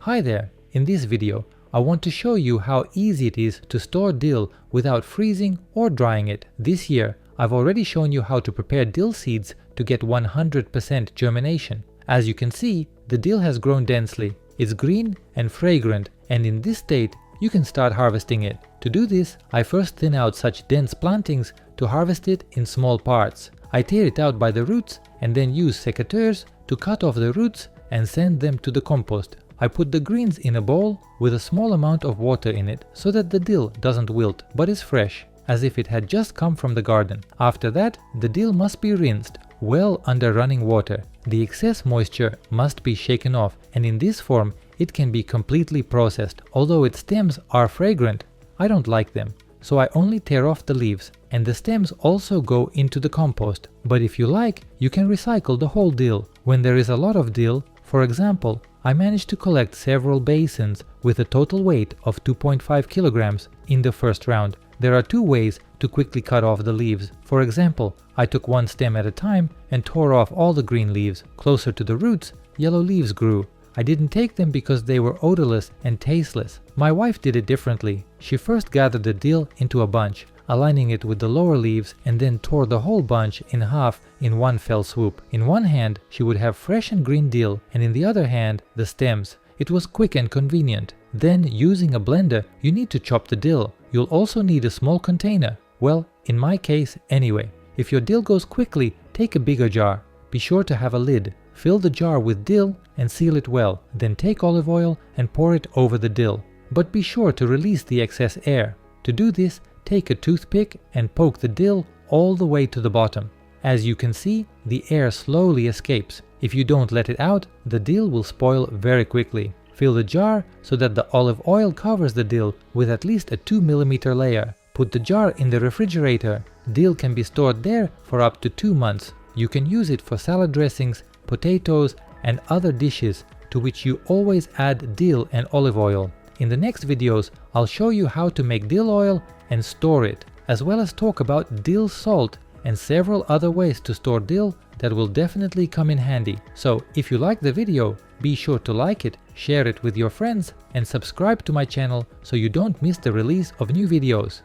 Hi there! In this video, I want to show you how easy it is to store dill without freezing or drying it. This year, I've already shown you how to prepare dill seeds to get 100% germination. As you can see, the dill has grown densely. It's green and fragrant, and in this state, you can start harvesting it. To do this, I first thin out such dense plantings to harvest it in small parts. I tear it out by the roots and then use secateurs to cut off the roots and send them to the compost. I put the greens in a bowl with a small amount of water in it so that the dill doesn't wilt but is fresh, as if it had just come from the garden. After that, the dill must be rinsed well under running water. The excess moisture must be shaken off, and in this form it can be completely processed. Although its stems are fragrant, I don't like them, so I only tear off the leaves, and the stems also go into the compost. But if you like, you can recycle the whole dill. When there is a lot of dill, for example, I managed to collect several basins with a total weight of 2.5 kilograms in the first round. There are two ways to quickly cut off the leaves. For example, I took one stem at a time and tore off all the green leaves. Closer to the roots, yellow leaves grew. I didn't take them because they were odorless and tasteless. My wife did it differently. She first gathered the dill into a bunch, aligning it with the lower leaves, and then tore the whole bunch in half in one fell swoop. In one hand, she would have fresh and green dill, and in the other hand, the stems. It was quick and convenient. Then, using a blender, you need to chop the dill. You'll also need a small container. Well, in my case, anyway. If your dill goes quickly, take a bigger jar. Be sure to have a lid. Fill the jar with dill and seal it well. Then take olive oil and pour it over the dill. But be sure to release the excess air. To do this, take a toothpick and poke the dill all the way to the bottom. As you can see, the air slowly escapes. If you don't let it out, the dill will spoil very quickly. Fill the jar so that the olive oil covers the dill with at least a 2 mm layer. Put the jar in the refrigerator. Dill can be stored there for up to 2 months. You can use it for salad dressings, potatoes, and other dishes to which you always add dill and olive oil. In the next videos, I'll show you how to make dill oil and store it, as well as talk about dill salt and several other ways to store dill that will definitely come in handy. So if you like the video, be sure to like it, share it with your friends, and subscribe to my channel so you don't miss the release of new videos.